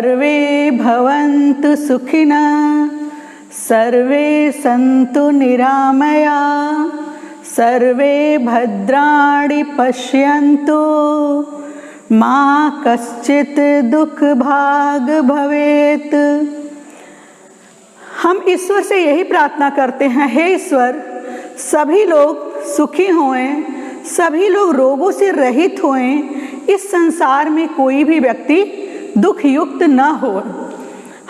सर्वे भवन्तु सुखिनः, सर्वे सन्तु निरामयाः, सर्वे भद्राणि पश्यन्तु, मा कश्चित् दुःखभाग् भवेत्। हम ईश्वर से यही प्रार्थना करते हैं, हे ईश्वर, सभी लोग सुखी होएं, सभी लोग रोगों से रहित होएं, इस संसार में कोई भी व्यक्ति दुख युक्त न हो।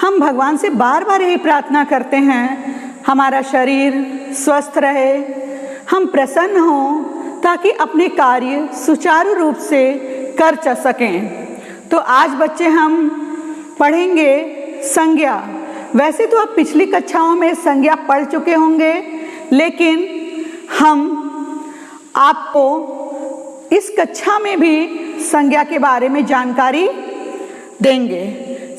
हम भगवान से बार बार यही प्रार्थना करते हैं, हमारा शरीर स्वस्थ रहे, हम प्रसन्न हों, ताकि अपने कार्य सुचारू रूप से कर सकें। तो आज बच्चे हम पढ़ेंगे संज्ञा। वैसे तो आप पिछली कक्षाओं में संज्ञा पढ़ चुके होंगे, लेकिन हम आपको इस कक्षा में भी संज्ञा के बारे में जानकारी देंगे।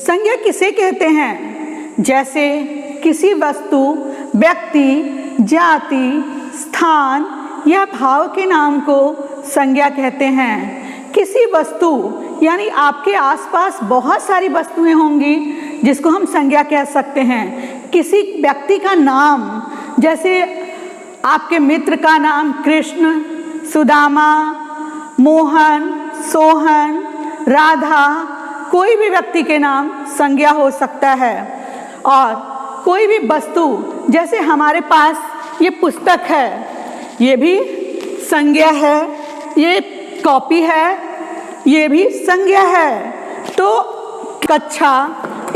संज्ञा किसे कहते हैं? जैसे किसी वस्तु, व्यक्ति, जाति, स्थान या भाव के नाम को संज्ञा कहते हैं। किसी वस्तु यानी आपके आसपास बहुत सारी वस्तुएं होंगी जिसको हम संज्ञा कह सकते हैं। किसी व्यक्ति का नाम, जैसे आपके मित्र का नाम कृष्ण, सुदामा, मोहन, सोहन, राधा, कोई भी व्यक्ति के नाम संज्ञा हो सकता है। और कोई भी वस्तु, जैसे हमारे पास ये पुस्तक है, ये भी संज्ञा है, ये कॉपी है, ये भी संज्ञा है। तो कक्षा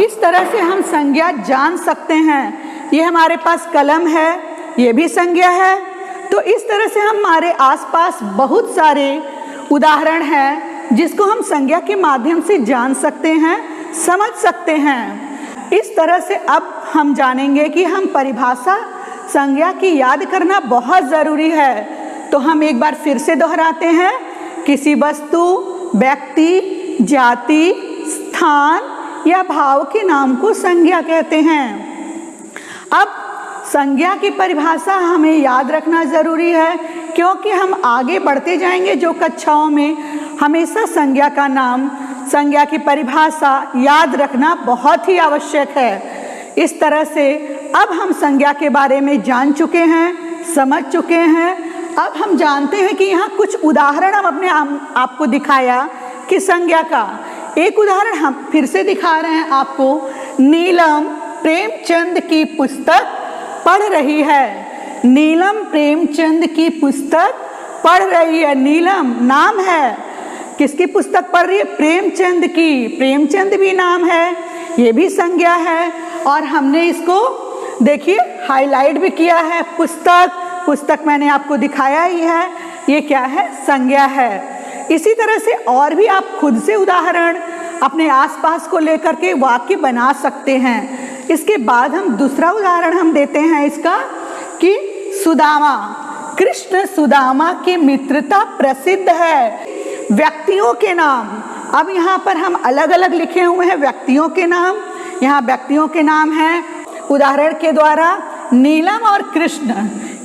इस तरह से हम संज्ञा जान सकते हैं। ये हमारे पास कलम है, ये भी संज्ञा है। तो इस तरह से हमारे आसपास बहुत सारे उदाहरण हैं जिसको हम संज्ञा के माध्यम से जान सकते हैं, समझ सकते हैं। इस तरह से अब हम जानेंगे कि हम परिभाषा संज्ञा की याद करना बहुत ज़रूरी है। तो हम एक बार फिर से दोहराते हैं, किसी वस्तु, व्यक्ति, जाति, स्थान या भाव के नाम को संज्ञा कहते हैं। अब संज्ञा की परिभाषा हमें याद रखना ज़रूरी है, क्योंकि हम आगे बढ़ते जाएंगे जो कक्षाओं में हमेशा संज्ञा का नाम, संज्ञा की परिभाषा याद रखना बहुत ही आवश्यक है। इस तरह से अब हम संज्ञा के बारे में जान चुके हैं, समझ चुके हैं। अब हम जानते हैं कि यहाँ कुछ उदाहरण हम अपने आपको दिखाया कि संज्ञा का। एक उदाहरण हम फिर से दिखा रहे हैं आपको। नीलम प्रेमचंद की पुस्तक पढ़ रही है। नीलम प्रेमचंद की पुस्तक पढ़ रही है। नीलम नाम है, किसकी पुस्तक पढ़ रही है? प्रेमचंद की। प्रेमचंद भी नाम है, ये भी संज्ञा है। और हमने इसको देखिए हाईलाइट भी किया है। पुस्तक मैंने आपको दिखाया ही है, ये क्या है? संज्ञा है। इसी तरह से और भी आप खुद से उदाहरण अपने आसपास को लेकर के वाक्य बना सकते हैं। इसके बाद हम दूसरा उदाहरण हम देते हैं इसका कि सुदामा, कृष्ण सुदामा की मित्रता प्रसिद्ध है। व्यक्तियों के नाम, अब यहाँ पर हम अलग अलग लिखे हुए हैं व्यक्तियों के नाम। यहाँ व्यक्तियों के नाम हैं उदाहरण के द्वारा। नीलम और कृष्ण,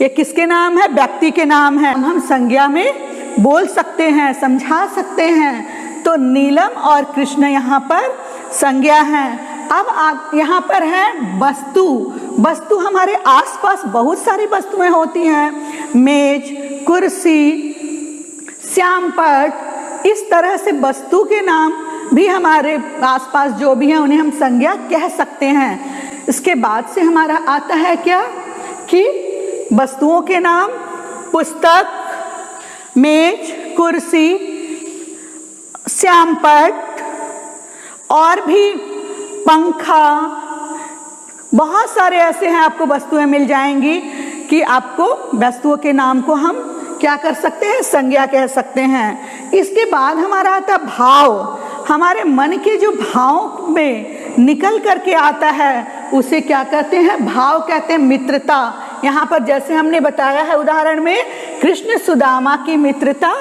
ये किसके नाम है? व्यक्ति के नाम है। हम संज्ञा में बोल सकते हैं, समझा सकते हैं। तो नीलम और कृष्ण यहाँ पर संज्ञा हैं। अब आप यहाँ पर है वस्तु। वस्तु हमारे आसपास बहुत सारी वस्तुएं होती हैं, मेज, कुर्सी, श्यामपट। इस तरह से वस्तु के नाम भी हमारे आसपास जो भी हैं उन्हें हम संज्ञा कह सकते हैं। इसके बाद से हमारा आता है क्या कि वस्तुओं के नाम पुस्तक, मेज, कुर्सी, श्यामपट और भी पंखा। बहुत सारे ऐसे हैं, आपको वस्तुएं मिल जाएंगी कि आपको वस्तुओं के नाम को हम क्या कर सकते हैं? संज्ञा कह सकते हैं। इसके बाद हमारा आता भाव। हमारे मन के जो भाव में निकल करके आता है उसे क्या कहते हैं? भाव कहते हैं। मित्रता, यहाँ पर जैसे हमने बताया है उदाहरण में, कृष्ण सुदामा की मित्रता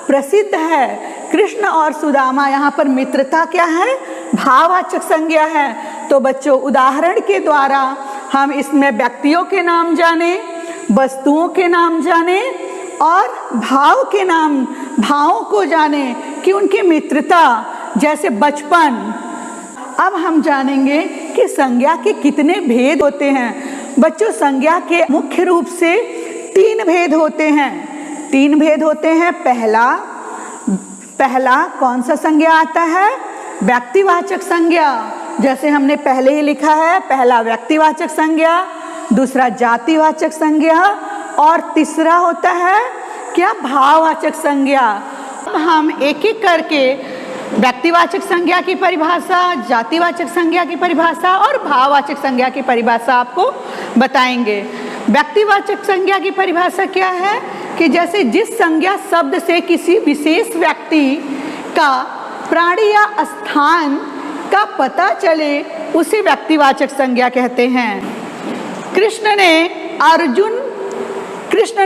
प्रसिद्ध है। कृष्ण और सुदामा, यहाँ पर मित्रता क्या है? भाववाचक संज्ञा है। तो बच्चों उदाहरण के द्वारा हम इसमें व्यक्तियों के नाम जाने, वस्तुओं के नाम जाने और भाव के नाम, भावों को जाने कि उनकी मित्रता, जैसे बचपन, अब हम जानेंगे कि संज्ञा के कितने भेद होते हैं। बच्चों, संज्ञा के मुख्य रूप से 3 भेद होते हैं। 3 भेद होते हैं। पहला कौन सा संज्ञा आता है? व्यक्तिवाचक संज्ञा। जैसे हमने पहले ही लिखा है, पहला व्यक्तिवाचक संज्ञा, दूसरा जातिवाचक संज्ञा और तीसरा होता है क्या? भाववाचक संज्ञा। अब हम एक एक करके व्यक्तिवाचक संज्ञा की परिभाषा, जातिवाचक संज्ञा की परिभाषा और भाववाचक संज्ञा की परिभाषा आपको बताएंगे। व्यक्तिवाचक संज्ञा की परिभाषा क्या है कि जैसे जिस संज्ञा शब्द से किसी विशेष व्यक्ति का, प्राणी या स्थान का पता चले उसे व्यक्तिवाचक संज्ञा कहते हैं। कृष्ण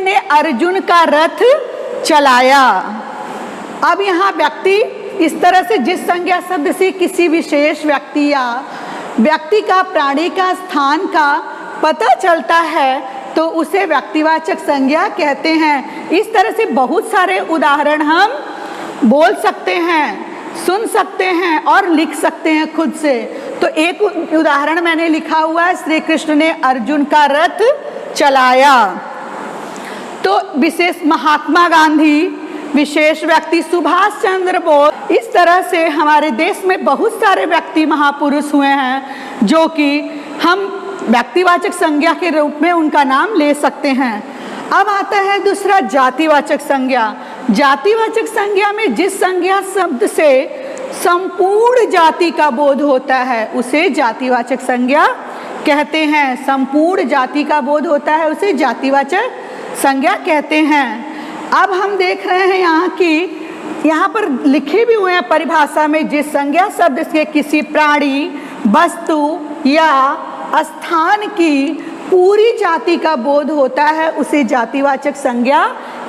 ने अर्जुन का रथ चलाया। अब यहाँ व्यक्ति, इस तरह से जिस संज्ञा शब्द से किसी विशेष व्यक्ति या व्यक्ति का, प्राणी का, स्थान का पता चलता है तो उसे व्यक्तिवाचक संज्ञा कहते हैं। इस तरह से बहुत सारे उदाहरण हम बोल सकते हैं, सुन सकते हैं और लिख सकते हैं खुद से। तो एक उदाहरण मैंने लिखा हुआ है, श्री कृष्ण ने अर्जुन का रथ चलाया। तो विशेष महात्मा गांधी, विशेष व्यक्ति सुभाष चंद्र बोस, इस तरह से हमारे देश में बहुत सारे व्यक्ति महापुरुष हुए हैं जो कि हम व्यक्तिवाचक संज्ञा के रूप में उनका नाम ले सकते हैं। अब आता है दूसरा जातिवाचक संज्ञा। जातिवाचक संज्ञा में जिस संज्ञा शब्द से संपूर्ण जाति का बोध होता है उसे जातिवाचक संज्ञा कहते हैं। संपूर्ण जाति का बोध होता है उसे जातिवाचक संज्ञा कहते हैं। अब हम देख रहे हैं यहाँ पर लिखे भी हुए हैं परिभाषा में, जिस संज्ञा शब्द से किसी प्राणी, वस्तु या स्थान की पूरी जाति का बोध होता है उसे जातिवाचक संज्ञा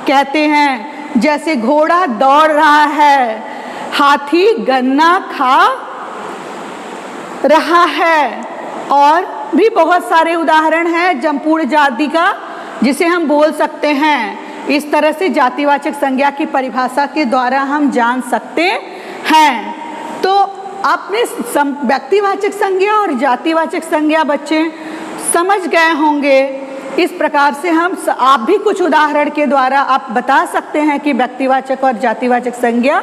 कहते हैं। जैसे घोड़ा दौड़ रहा है, हाथी गन्ना खा रहा है और भी बहुत सारे उदाहरण हैं संपूर्ण जाति का जिसे हम बोल सकते हैं। इस तरह से जातिवाचक संज्ञा की परिभाषा के द्वारा हम जान सकते हैं। तो आपने व्यक्तिवाचक संज्ञा और जातिवाचक संज्ञा बच्चे समझ गए होंगे। इस प्रकार से आप भी कुछ उदाहरण के द्वारा आप बता सकते हैं कि व्यक्तिवाचक और जातिवाचक संज्ञा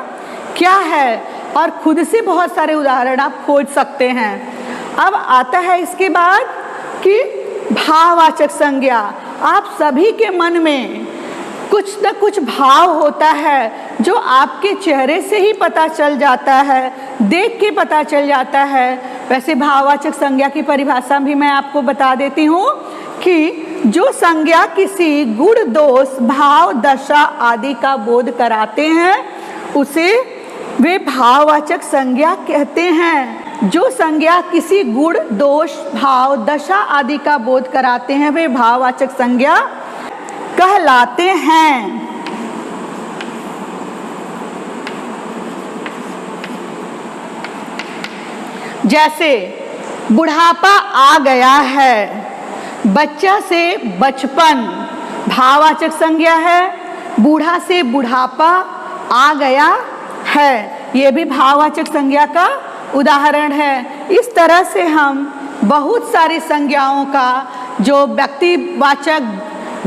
क्या है और खुद से बहुत सारे उदाहरण आप खोज सकते हैं। अब आता है इसके बाद कि भाववाचक संज्ञा। आप सभी के मन में कुछ न कुछ भाव होता है जो आपके चेहरे से ही पता चल जाता है, देख के पता चल जाता है। वैसे भाववाचक संज्ञा की परिभाषा भी मैं आपको बता देती हूँ कि जो संज्ञा किसी गुण, दोष, भाव, दशा आदि का बोध कराते हैं उसे वे भाववाचक संज्ञा कहते हैं। जो संज्ञा किसी गुण, दोष, भाव, दशा आदि का बोध कराते हैं वे भाववाचक संज्ञा कहलाते हैं। जैसे बुढ़ापा आ गया है, बच्चा से बचपन भाववाचक संज्ञा है। बूढ़ा से बुढ़ापा आ गया है, ये भी भाववाचक संज्ञा का उदाहरण है। इस तरह से हम बहुत सारी संज्ञाओं का जो व्यक्तिवाचक,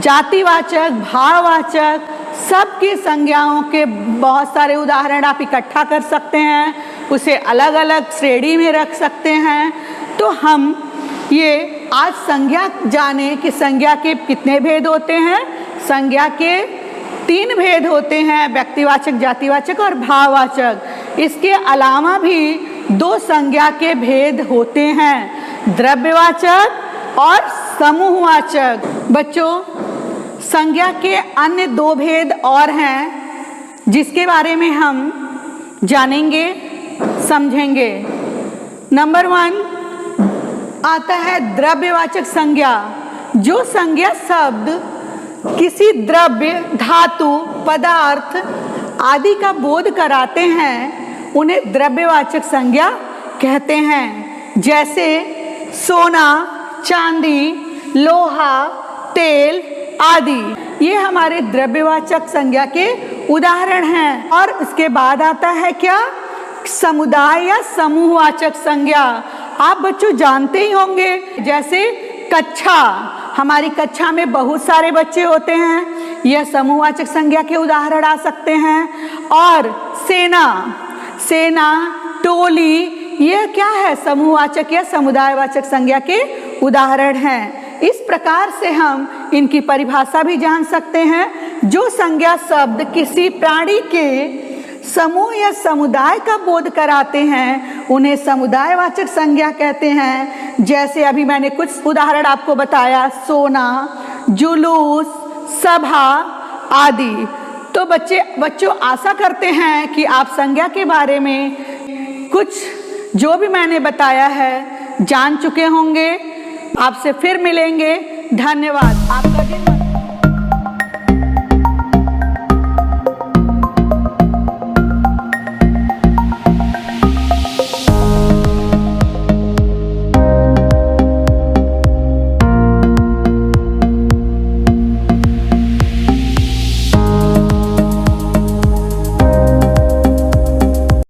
जातिवाचक, भाववाचक सबकी संज्ञाओं के बहुत सारे उदाहरण आप इकट्ठा कर सकते हैं, उसे अलग अलग श्रेणी में रख सकते हैं। तो हम ये आज संज्ञा जाने कि संज्ञा के कितने भेद होते हैं। संज्ञा के 3 भेद होते हैं, व्यक्तिवाचक, जातिवाचक और भाववाचक। इसके अलावा भी 2 संज्ञा के भेद होते हैं, द्रव्यवाचक और समूहवाचक। बच्चों, संज्ञा के अन्य 2 भेद और हैं जिसके बारे में हम जानेंगे, समझेंगे। नंबर 1 आता है द्रव्यवाचक संज्ञा। जो संज्ञा शब्द किसी द्रव्य, धातु, पदार्थ आदि का बोध कराते हैं उन्हें द्रव्यवाचक संज्ञा कहते हैं। जैसे सोना, चांदी, लोहा, तेल आदि, ये हमारे द्रव्यवाचक संज्ञा के उदाहरण हैं। और उसके बाद आता है क्या? समुदाय या समूहवाचक संज्ञा आप बच्चों जानते ही होंगे। जैसे कक्षा, हमारी कक्षा में बहुत सारे बच्चे होते हैं, यह समूहवाचक संज्ञा के उदाहरण आ सकते हैं। और सेना, सेना, टोली, यह क्या है? समूहवाचक या समुदायवाचक संज्ञा के उदाहरण हैं। इस प्रकार से हम इनकी परिभाषा भी जान सकते हैं। जो संज्ञा शब्द किसी प्राणी के समूह या समुदाय का बोध कराते हैं उन्हें समुदायवाचक संज्ञा कहते हैं। जैसे अभी मैंने कुछ उदाहरण आपको बताया, सोना, जुलूस, सभा आदि। तो बच्चों आशा करते हैं कि आप संज्ञा के बारे में कुछ जो भी मैंने बताया है जान चुके होंगे। आपसे फिर मिलेंगे। धन्यवाद। आपका दिन